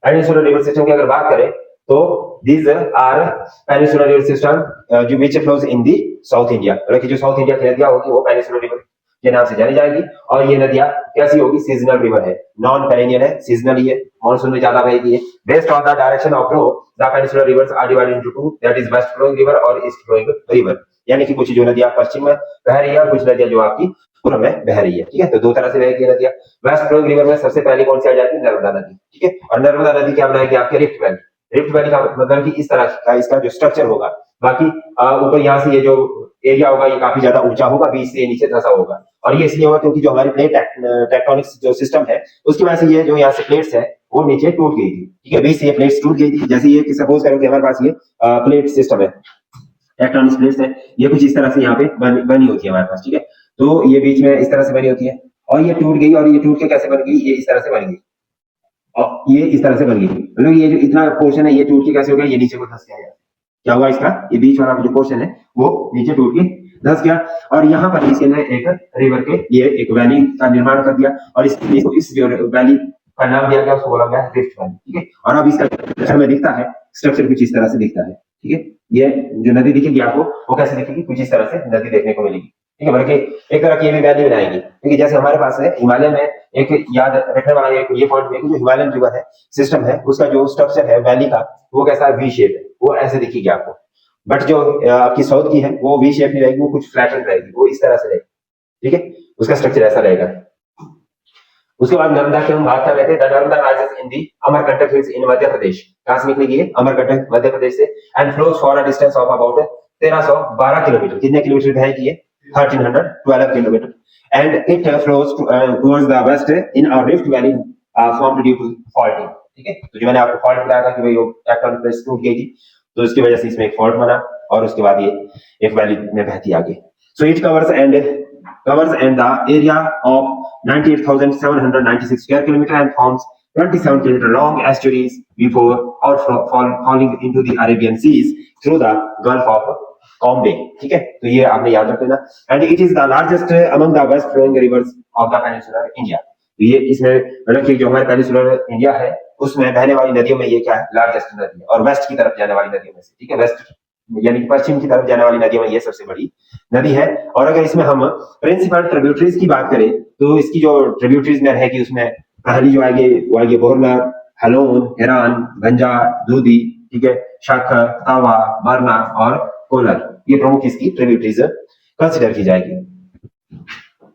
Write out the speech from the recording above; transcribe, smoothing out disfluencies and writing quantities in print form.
Peninsular river system की अगर बात करें तो these are peninsular river system जो which flows in the south India, मतलब कि जो साउथ इंडिया की नदियां होगी वो पेनिनसुलर रिवर के नाम से जानी जाएगी। और ये नदियां कैसी होगी, सीजनल रिवर है, नॉन पेरेनियल है, सीजनल ही है, मानसून में ज्यादा बहेगी है। Based on the direction of flow the peninsular rivers are divided into two, that is west flowing river और ईस्ट फ्लोइंग रिवर। यानी कि कुछ जो नदियां पश्चिम में बह रही है और कुछ नदियां जो आपकी पूर्व में बह रही है। ठीक है, तो दो तरह से बहेगी नदियां। वेस्ट फ्लोइंग रिवर में सबसे पहले कौन सी आ जाती है, नर्मदा नदी। ठीक है, और नर्मदा नदी क्या बनाएगी आपके रिफ्ट वैली। रिफ्ट वैली का मतलब कि इस तरह का इसका जो स्ट्रक्चर होगा, बाकी ऊपर यहाँ से ये जो एरिया होगा ये काफी ज्यादा ऊंचा होगा, बीच से नीचे धंसा होगा। और ये इसलिए होगा क्योंकि जो हमारी प्लेट टेक्टोनिक्स जो सिस्टम है उसकी वजह से ये जो यहाँ से प्लेट्स है वो नीचे टूट गई थी। ठीक है, बीच से ये प्लेट्स टूट गई थी। जैसे ये कि सपोज करो कि हमारे पास ये प्लेट सिस्टम है, टेक्टोनिक प्लेट्स है, ये कुछ इस तरह से यहाँ पे बनी होती है हमारे पास। ठीक है, तो ये बीच में इस तरह से बनी होती है और ये टूट गई, और ये टूट के कैसे बन गई, ये इस तरह से बन गई और ये इस तरह से बन गई। मतलब ये जो इतना पोर्शन है ये टूट के कैसे हो गया, ये नीचे को धंस गया। क्या हुआ इसका, ये बीच वाला जो पोर्शन है वो नीचे टूट के धंस गया। और यहाँ पर इसने एक रिवर के ये एक वैली का निर्माण कर दिया और इस वैली का नाम दिया गया, उसको बोला गया रिफ्ट वैली। ठीक है, और अब इसका स्ट्रक्चर में दिखता है, स्ट्रक्चर कुछ इस तरह से दिखता है। ठीक है, ये जो नदी दिखेगी आपको वो कैसे दिखेगी, कुछ इस तरह से नदी देखने को मिलेगी। ठीक है, बल्कि एक तरह की ये भी वैली बनाएगी। क्योंकि जैसे हमारे पास है हिमालय में एक याद रखने वाला एक ये पॉइंट है कि जो हिमालयन रिवर है सिस्टम है उसका जो स्ट्रक्चर है वैली का वो कैसा है, वी शेप है, वो ऐसे दिखेगी आपको। बट जो आपकी साउथ की है वो वी शेप नहीं रहेगी, वो कुछ फ्लैटन रहेगी, वो इस तरह से रहेगी। ठीक है, उसका स्ट्रक्चर ऐसा रहेगा। उसके बाद नर्मदा की हम बात कर रहे थे, the Narmada rises in the Amarkantak hills in Madhya Pradesh. कहां से निकलेगी ये, अमरकंटक मध्य प्रदेश से, and flows for a distance of about 1312 kilometre. कितने किलोमीटर बहेगी ये, 1312 kilometre. And it flows towards the west in a rift valley formed due to faulting. ठीक है, तो जो मैंने आपको फॉल्ट बताया था कि भाई वो टेक्टोनिक प्लेट्स टूट गई थी, तो इसकी वजह से इसमें एक फॉल्ट बना और उसके बाद ये एक वैली में बहती आगे। So it covers and the area of 98,796 square kilometer and forms 27 kilometer long estuaries before falling into the Arabian Seas through the Gulf of Cambay। ठीक है, तो ये आपने याद रख लेना। And it is the largest among the west flowing rivers of the peninsular India. तो ये इसमें मतलब कि जो हमारे पेनिनसुलर इंडिया है उसमें बहने वाली नदियों में ये क्या है, लार्जेस्ट नदी है और वेस्ट की तरफ जाने वाली नदियों में से। ठीक है, वेस्ट यानी पश्चिम की तरफ जाने वाली नदियों में ये सबसे बड़ी नदी है। और अगर इसमें हम प्रिंसिपल ट्रिब्यूटरीज की बात करें तो इसकी जो ट्रिब्यूटरीज में रहेगी उसमें पहली जो आएगी वो आएगी बोरनर, हलोन, हिरान, गंजा, दूधी, ठीक है, शाखर, तावा, बरना और कोलर। ये प्रमुख इसकी ट्रिब्यूटरीज कंसिडर की जाएगी।